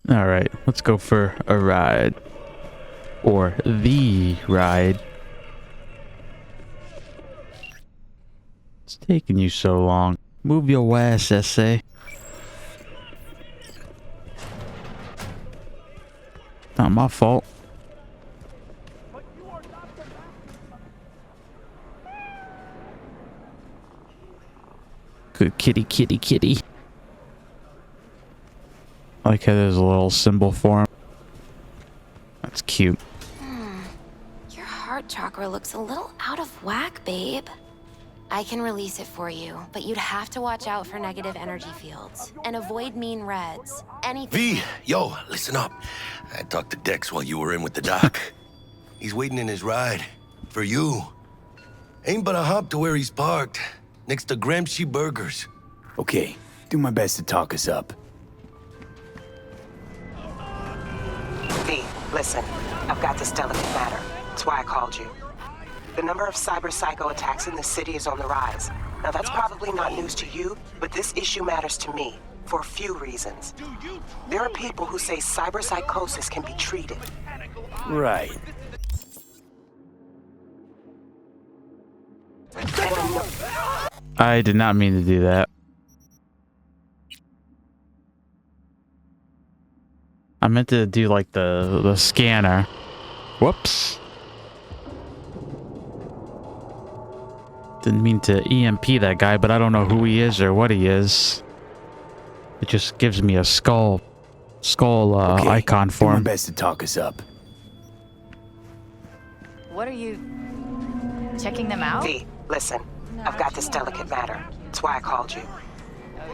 All right, let's go for a ride. Or the ride. It's taking you so long. Move your ass, SA. Not my fault. Good kitty, kitty, kitty. I like how there's a little symbol for him. That's cute. Your heart chakra looks a little out of whack, babe. I can release it for you, but you'd have to watch out for negative energy fields and avoid mean reds. Anything. V, yo, listen up. I talked to Dex while you were in with the doc. He's waiting in his ride. For you. Ain't but a hop to where he's parked. Next to Gramsci Burgers. Okay, do my best to talk us up. V, listen. I've got this delicate matter. That's why I called you. The number of cyber psycho attacks in the city is on the rise. Now that's probably not news to you, but this issue matters to me for a few reasons. There are people who say cyber psychosis can be treated. Right. I did not mean to do that. I meant to do like the scanner. Whoops. Didn't mean to EMP that guy, but I don't know who he is or what he is. It just gives me a skull Okay, icon for do my him. best to talk us up. What are you... checking them out? V, listen. I've got this delicate matter. That's why I called you.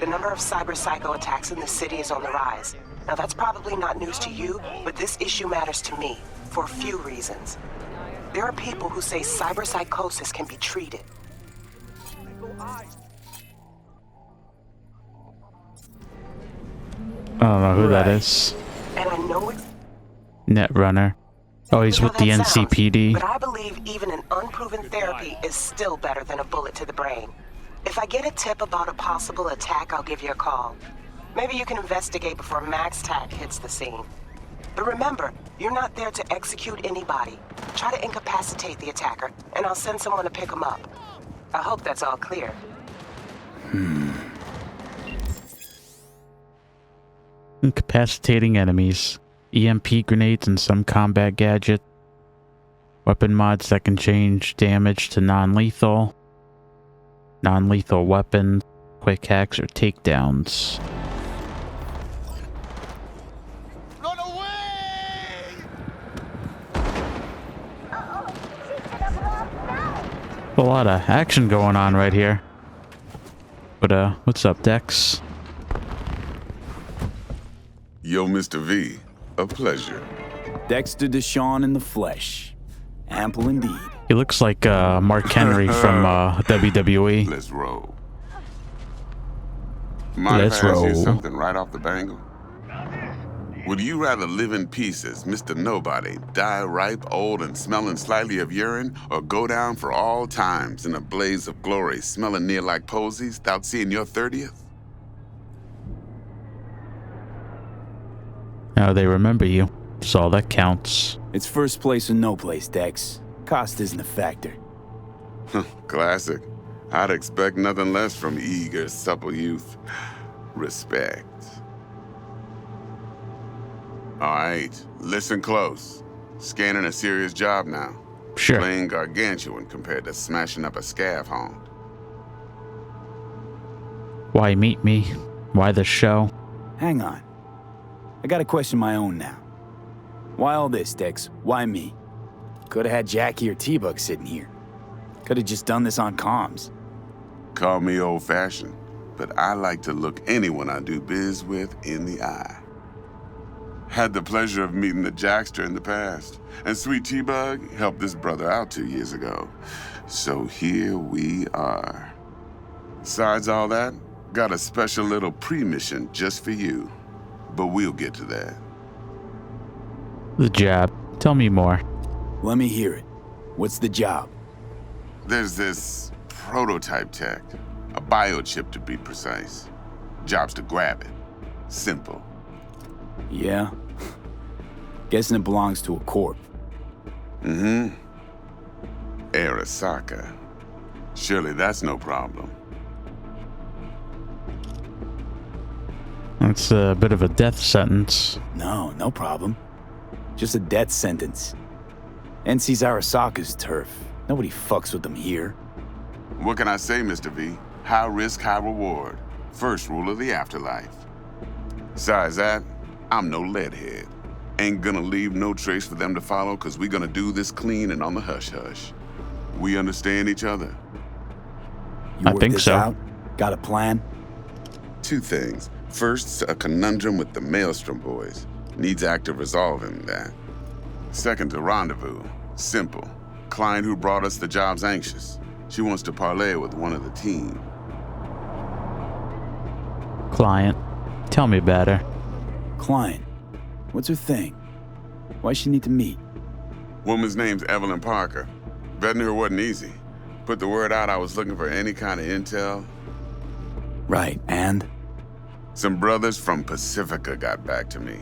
The number of cyber psycho attacks in the city is on the rise. Now that's probably not news to you, but this issue matters to me for a few reasons. There are people who say cyber psychosis can be treated. I don't know who that Right. is. And I know it's Netrunner. Oh, he's how with the that sounds, NCPD. but I believe even an unproven therapy is still better than a bullet to the brain. If I get a tip about a possible attack, I'll give you a call. Maybe you can investigate before Max Tack hits the scene. But remember, you're not there to execute anybody. Try to incapacitate the attacker, and I'll send someone to pick him up. I hope that's all clear. Incapacitating enemies. EMP grenades and some combat gadget. Weapon mods that can change damage to non-lethal. Non-lethal weapons. Quick hacks or takedowns. Run away! A lot of action going on right here. But what's up, Dex? Yo, Mr. V, a pleasure. Dexter Deshawn in the flesh. Ample indeed. He looks like Mark Henry from WWE. Let's roll. Mind Let's if I ask you roll. something right off the bangle? Would you rather live in pieces, Mr. Nobody, die ripe, old, and smelling slightly of urine, or go down for all times in a blaze of glory, smelling near like posies, without seeing your 30th? Now they remember you. That's all that counts. It's first place or no place, Dex. Cost isn't a factor. Classic. I'd expect nothing less from eager, supple youth. Respect. All right, listen close. Scanning a serious job now. Sure. Playing gargantuan compared to smashing up a scaffold. Why meet me? Why the show? Hang on. I got a question my own now. Why all this, Dex? Why me? Could have had Jackie or T-Bug sitting here. Could have just done this on comms. Call me old-fashioned, but I like to look anyone I do biz with in the eye. Had the pleasure of meeting the Jackster in the past, and Sweet T-Bug helped this brother out 2 years ago. So here we are. Besides all that, got a special little pre-mission just for you. But we'll get to that. The jab. Tell me more. Let me hear it. What's the job? There's this prototype tech, a biochip to be precise. Job's to grab it. Simple. Yeah? Guessing it belongs to a corp. Mm-hmm. Arasaka. Surely that's no problem. It's a bit of a death sentence. No problem. Just a death sentence. NC's Arasaka's turf. Nobody fucks with them here. What can I say, Mr. V? High risk, high reward. First rule of the afterlife. Besides that, I'm no leadhead. Ain't gonna leave no trace for them to follow, cause we gonna do this clean and on the hush-hush. We understand each other? You I work think this so. out? Got a plan? Two things. First, a conundrum with the Maelstrom boys. Needs active resolving that. Second, a rendezvous. Simple. Client who brought us the job's anxious. She wants to parlay with one of the team. Client. Tell me about her. Client. What's her thing? Why's she need to meet? Woman's name's Evelyn Parker. Vetting her wasn't easy. Put the word out I was looking for any kind of intel. Right, and? Some brothers from Pacifica got back to me.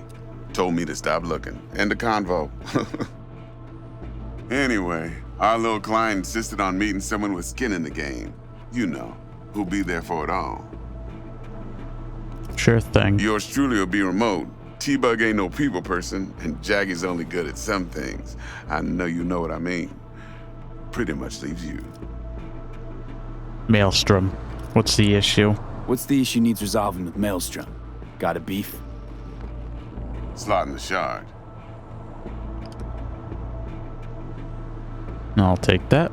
Told me to stop looking. End of convo. Anyway, our little client insisted on meeting someone with skin in the game. You know, who'll be there for it all. Sure thing. Yours truly will be remote. T-Bug ain't no people person, and Jaggy's only good at some things. I know you know what I mean. Pretty much leaves you. Maelstrom. What's the issue? What's the issue needs resolving with Maelstrom? Got a beef? Slotting the shard. I'll take that.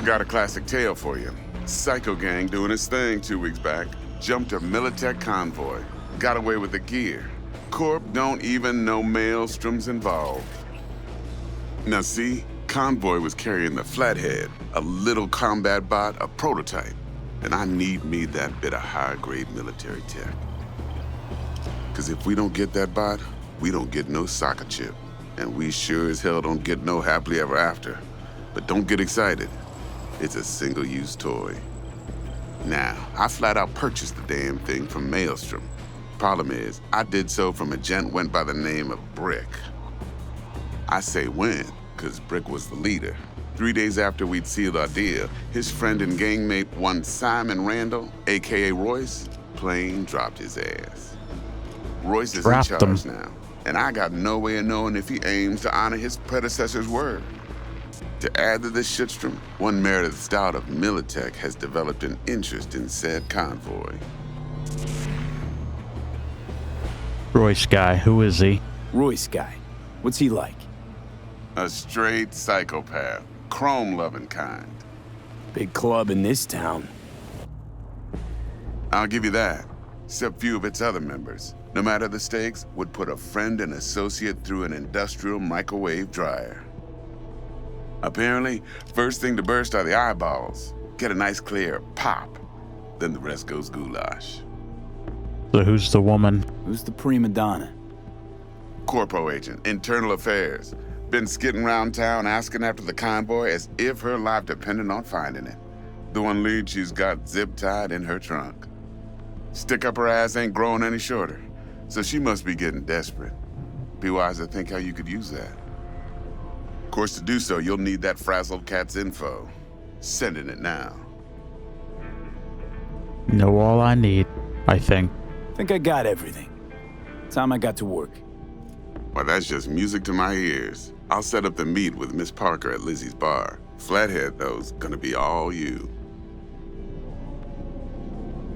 Got a classic tale for you. Psycho gang doing his thing 2 weeks back. Jumped a Militech convoy. Got away with the gear. Corp don't even know Maelstrom's involved. Now see, convoy was carrying the Flathead, a little combat bot, a prototype. And I need me that bit of high-grade military tech. Cause if we don't get that bot, we don't get no soccer chip. And we sure as hell don't get no happily ever after. But don't get excited. It's a single-use toy. Now, I flat out purchased the damn thing from Maelstrom. Problem is, I did so from a gent went by the name of Brick. I say when, cause Brick was the leader. 3 days after we'd sealed our deal, his friend and gangmate, one Simon Randall, AKA Royce, plain dropped his ass. Royce is in charge now, and I got no way of knowing if he aims to honor his predecessor's word. To add to this shitstrom, one Meredith Stout of Militech has developed an interest in said convoy. Royce guy. Who is he? Royce guy. What's he like? A straight psychopath, chrome-loving kind. Big club in this town. I'll give you that, except few of its other members, no matter the stakes, would put a friend and associate through an industrial microwave dryer. Apparently, first thing to burst are the eyeballs. Get a nice clear pop. Then the rest goes goulash. So who's the woman? Who's the prima donna? Corpo agent, internal affairs. Been skidding around town asking after the convoy as if her life depended on finding it. The one lead she's got zip-tied in her trunk. Stick up her ass ain't growing any shorter, so she must be getting desperate. Be wise to think how you could use that. Of course, to do so, you'll need that frazzled cat's info. Sending it now. Know all I need, I think. Think I got everything. Time I got to work. Well, that's just music to my ears. I'll set up the meet with Miss Parker at Lizzie's bar. Flathead, though's gonna be all you.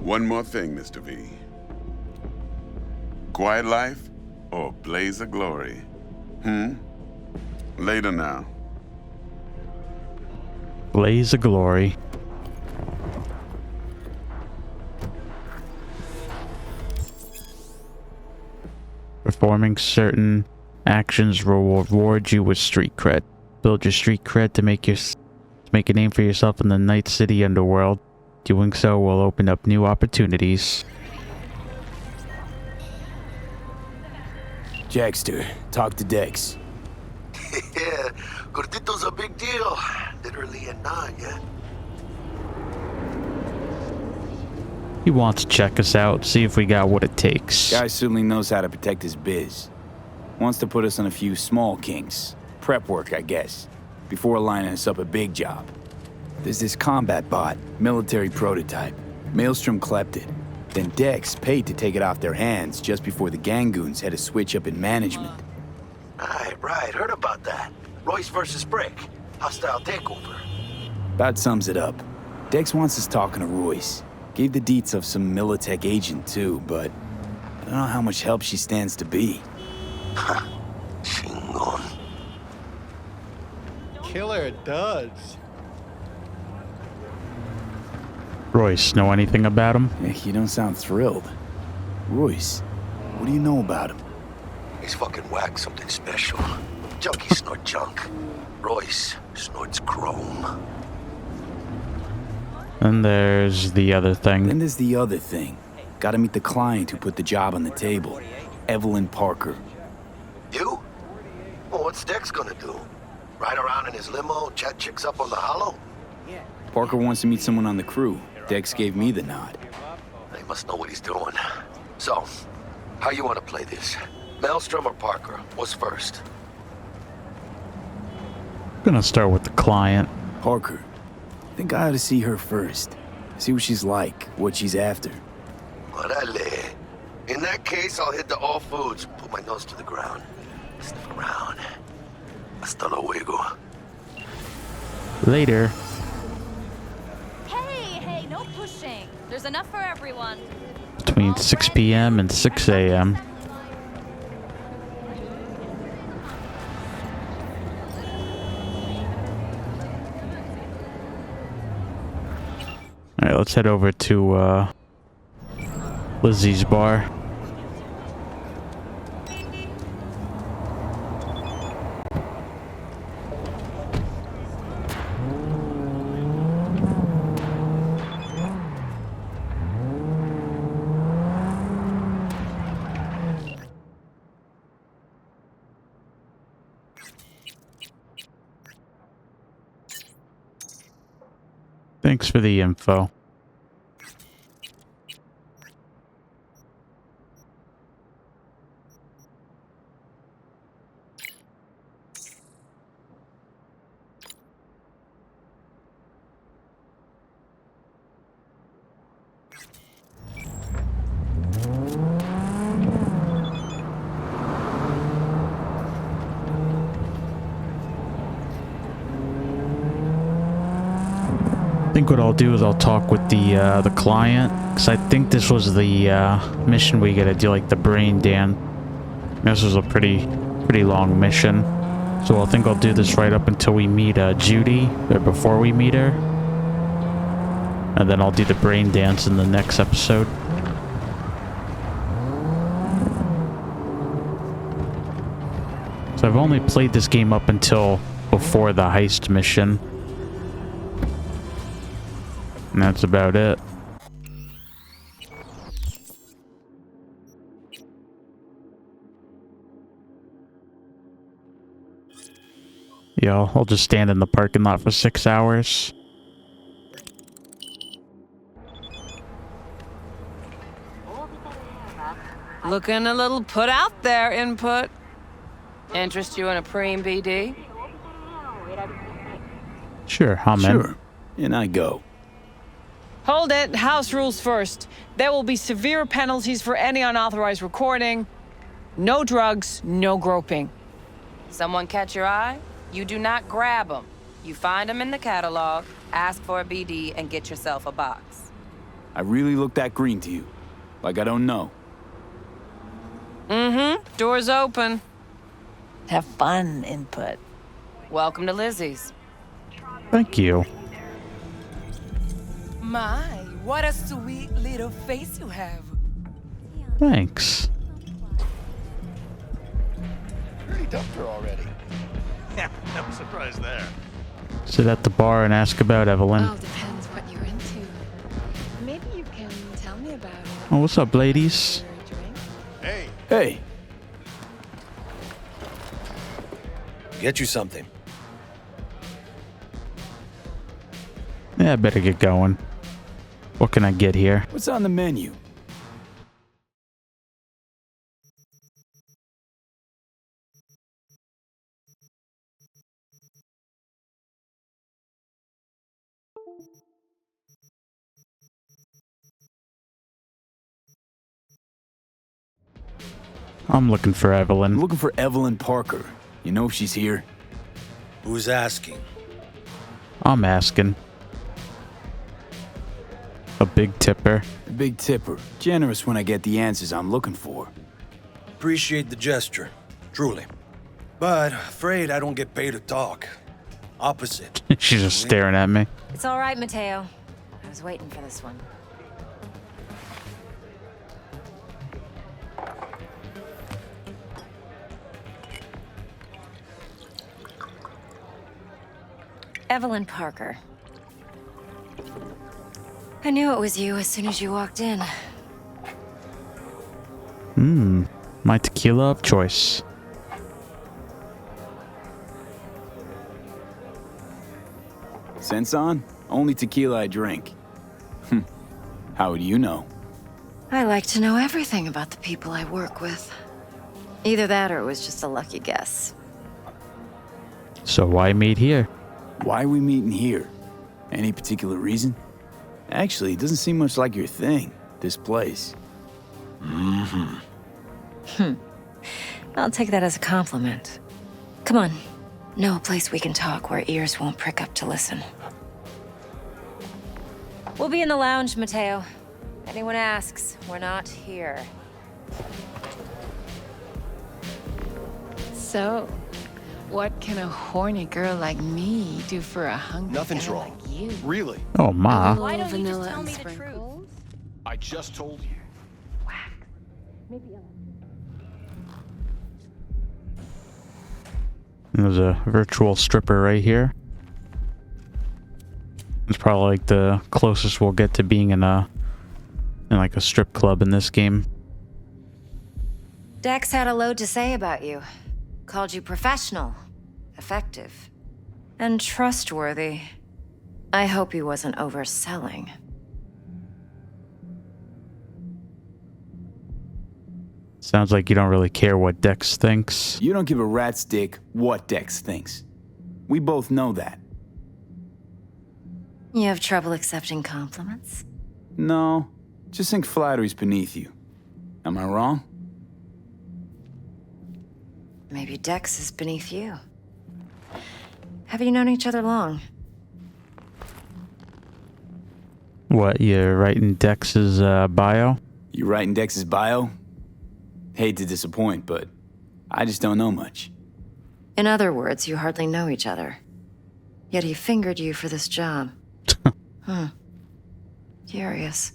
One more thing, Mr. V. Quiet life or blaze of glory? Later now. Blaze of glory. Performing certain actions will reward you with street cred. Build your street cred to make a name for yourself in the Night City underworld. Doing so will open up new opportunities. Jackster, talk to Dex. Yeah, Gordito's a big deal. Literally and not, yeah? He wants to check us out, see if we got what it takes. Guy certainly knows how to protect his biz. Wants to put us on a few small kinks. Prep work, I guess. Before lining us up a big job. There's this combat bot, military prototype. Maelstrom clept it. Then Dex paid to take it off their hands just before the Gangoons had a switch up in management. Right. Heard about that. Royce versus Brick. Hostile takeover. About sums it up. Dex wants us talking to Royce. Gave the deets of some Militech agent too, but I don't know how much help she stands to be. Chingon. Killer does. Royce, know anything about him? You don't sound thrilled. Royce, what do you know about him? He's fucking whack, something special. Junkies snort junk. Royce snorts chrome. And there's the other thing. Then there's the other thing. Gotta meet the client who put the job on the table. Evelyn Parker. You? Well, what's Dex gonna do? Ride around in his limo, chat chicks up on the hollow? Parker wants to meet someone on the crew. Dex gave me the nod. He must know what he's doing. So, how you want to play this? Maelstrom or Parker? What's first? Gonna start with the client. Parker. Think I ought to see her first. See what she's like, what she's after. Orale. In that case, I'll hit the all foods, put my nose to the ground. Sniff around. Hasta luego. Later. Hey, no pushing. There's enough for everyone. Between 6 p.m. and 6 a.m. Alright, let's head over to Lizzie's bar. Thanks for the info. I think what I'll do is I'll talk with the client, because I think this was the mission we gotta do, like the brain dance. This was a pretty long mission, so I think I'll do this right up until we meet Judy, or before we meet her, and then I'll do the brain dance in the next episode. So I've only played this game up until before the heist mission. And that's about it. Yeah, I'll just stand in the parking lot for 6 hours. Looking a little put out there, Input. Interest you in a preem BD? Sure, I'm in. Sure. And I go. Hold it. House rules first. There will be severe penalties for any unauthorized recording. No drugs, no groping. Someone catch your eye? You do not grab them. You find them in the catalog, ask for a BD, and get yourself a box. I really look that green to you. Like I don't know. Mm-hmm. Door's open. Have fun, Input. Welcome to Lizzie's. Thank you. My, what a sweet little face you have. Thanks. Pretty dumped her already. Yeah, no surprise there. Sit at the bar and ask about Evelyn. All depends what you're into. Maybe you can tell me about it. Oh, what's up, ladies? Hey. Hey. Get you something. Yeah, I better get going. What can I get here? What's on the menu? I'm looking for Evelyn. I'm looking for Evelyn Parker. You know if she's here? Who's asking? I'm asking. A big tipper. Big tipper. Generous when I get the answers I'm looking for. Appreciate the gesture, truly. But afraid I don't get paid to talk. Opposite. She's just staring at me. It's all right, Mateo. I was waiting for this one. Evelyn Parker. I knew it was you as soon as you walked in. My tequila of choice. Sense on? Only tequila I drink. How would you know? I like to know everything about the people I work with. Either that or it was just a lucky guess. So why meet here? Why are we meeting here? Any particular reason? Actually, it doesn't seem much like your thing, this place. I'll take that as a compliment. Come on. Know a place we can talk where ears won't prick up to listen. We'll be in the lounge, Mateo. Anyone asks, we're not here. So, what can a horny girl like me do for a hungry Nothing's guy wrong. like you? Really? Oh, ma. Why don't you just Vanilla tell and me the sprinkles? I just told you. There's a virtual stripper right here. It's probably like the closest we'll get to being in like a strip club in this game. Dex had a load to say about you. Called you professional, effective, and trustworthy. I hope he wasn't overselling. Sounds like you don't really care what Dex thinks. You don't give a rat's dick what Dex thinks. We both know that. You have trouble accepting compliments? No, just think flattery's beneath you. Am I wrong? Maybe Dex is beneath you. Have you known each other long? What, you're writing Dex's bio? You writing Dex's bio? Hate to disappoint, but I just don't know much. In other words, you hardly know each other. Yet he fingered you for this job. Curious.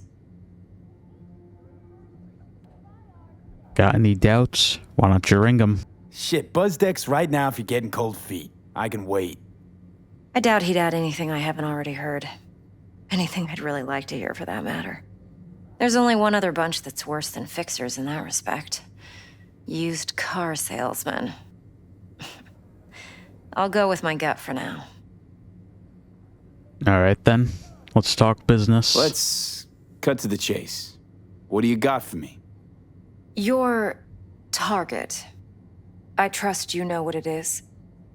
Got any doubts? Why don't you ring him? Shit, buzz Dex right now if you're getting cold feet. I can wait. I doubt he'd add anything I haven't already heard. Anything I'd really like to hear, for that matter. There's only one other bunch that's worse than fixers in that respect. Used car salesmen. I'll go with my gut for now. Alright then. Let's talk business. Let's cut to the chase. What do you got for me? Your target. I trust you know what it is.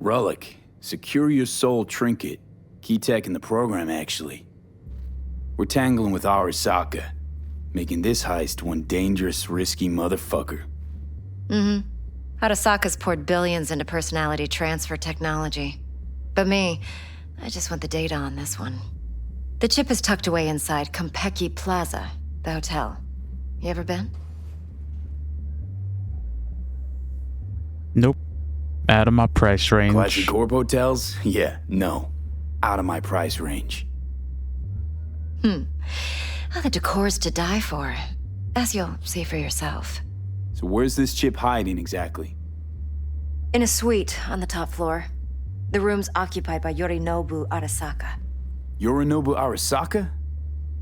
Relic. Secure your soul trinket. Key tech in the program, actually. We're tangling with Arasaka, making this heist one dangerous, risky motherfucker. Arasaka's poured billions into personality transfer technology. But me, I just want the data on this one. The chip is tucked away inside Kompeki Plaza, the hotel. You ever been? Nope. Out of my price range. Classy Corp hotels? Yeah, no. Out of my price range. Oh, the decor's to die for. As you'll see for yourself. So where's this chip hiding exactly? In a suite on the top floor. The room's occupied by Yorinobu Arasaka. Yorinobu Arasaka?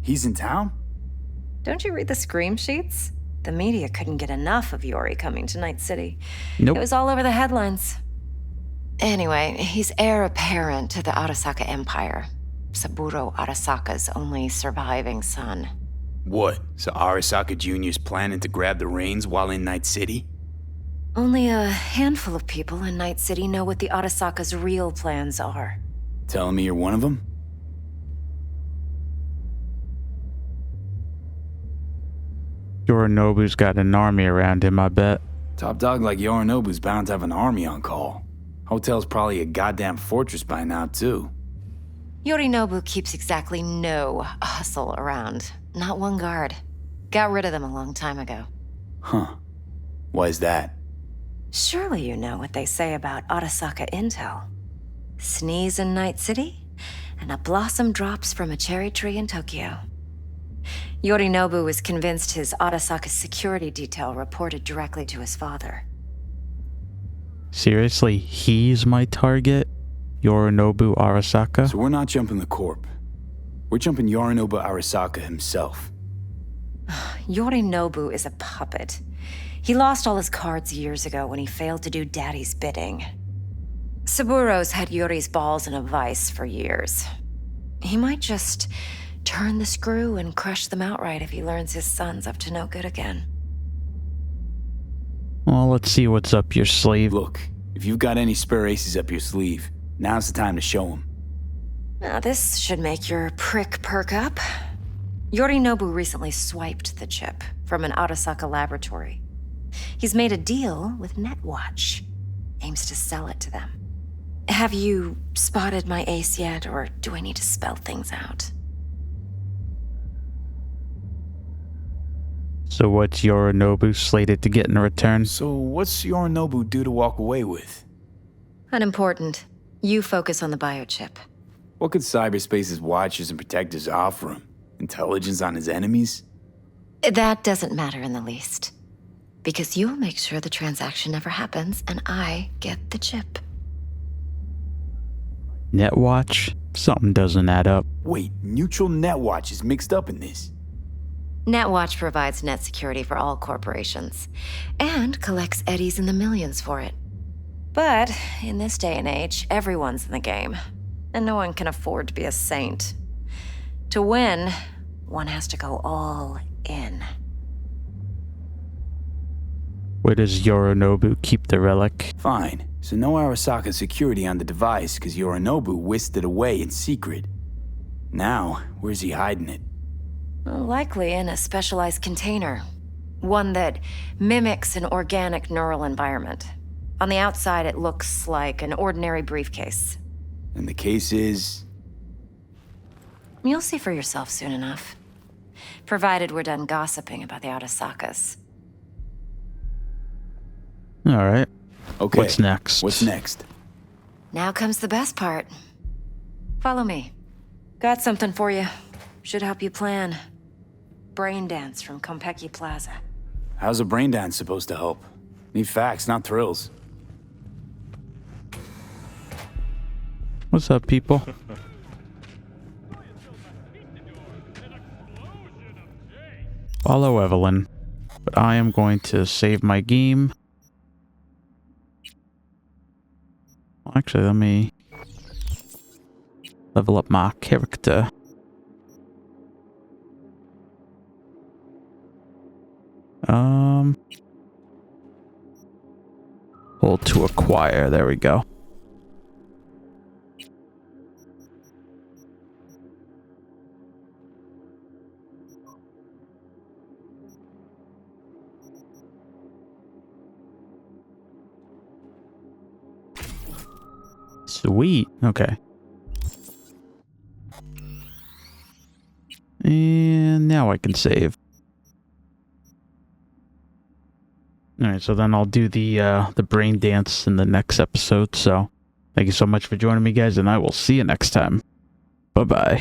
He's in town? Don't you read the scream sheets? The media couldn't get enough of Yori coming to Night City. Nope. It was all over the headlines. Anyway, he's heir apparent to the Arasaka Empire. Saburo Arasaka's only surviving son. What? So Arasaka Jr.'s planning to grab the reins while in Night City? Only a handful of people in Night City know what the Arasaka's real plans are. Telling me you're one of them? Yorinobu's got an army around him, I bet. Top dog like Yorinobu's bound to have an army on call. Hotel's probably a goddamn fortress by now, too. Yorinobu keeps exactly no hustle around. Not one guard. Got rid of them a long time ago. Huh. Why is that? Surely you know what they say about Arasaka intel. Sneeze in Night City, and a blossom drops from a cherry tree in Tokyo. Yorinobu was convinced his Arasaka's security detail reported directly to his father. Seriously, he's my target? Yorinobu Arasaka? So we're not jumping the corp. We're jumping Yorinobu Arasaka himself. Yorinobu is a puppet. He lost all his cards years ago when he failed to do Daddy's bidding. Saburo's had Yuri's balls in a vice for years. He might just turn the screw and crush them outright if he learns his son's up to no good again. Well, let's see what's up your sleeve. Look, if you've got any spare aces up your sleeve, now's the time to show them. Now, this should make your prick perk up. Yorinobu recently swiped the chip from an Arasaka laboratory. He's made a deal with Netwatch. Aims to sell it to them. Have you spotted my ace yet, or do I need to spell things out? So what's Yorinobu slated to get in return? So what's Yorinobu due to walk away with? Unimportant. You focus on the biochip. What could cyberspace's watchers and protectors offer him? Intelligence on his enemies? That doesn't matter in the least. Because you'll make sure the transaction never happens, and I get the chip. Netwatch? Something doesn't add up. Wait, neutral Netwatch is mixed up in this. Netwatch provides net security for all corporations, and collects eddies in the millions for it. But in this day and age, everyone's in the game, and no one can afford to be a saint. To win, one has to go all in. Where does Yorinobu keep the relic? Fine. So no Arasaka security on the device because Yorinobu whisked it away in secret. Now, where's he hiding it? Likely in a specialized container. One that mimics an organic neural environment. On the outside, it looks like an ordinary briefcase. And the case is? You'll see for yourself soon enough. Provided we're done gossiping about the Arasakas. Alright. Okay. What's next? What's next? Now comes the best part. Follow me. Got something for you. Should help you plan. Brain dance from Konpeki Plaza. How's a brain dance supposed to help? Need facts, not thrills. What's up, people? Follow Evelyn. But I am going to save my game. Actually, let me level up my character. Hold to acquire. There we go. Sweet. Okay. And now I can save. Alright, so then I'll do the brain dance in the next episode. So thank you so much for joining me, guys, and I will see you next time. Bye-bye.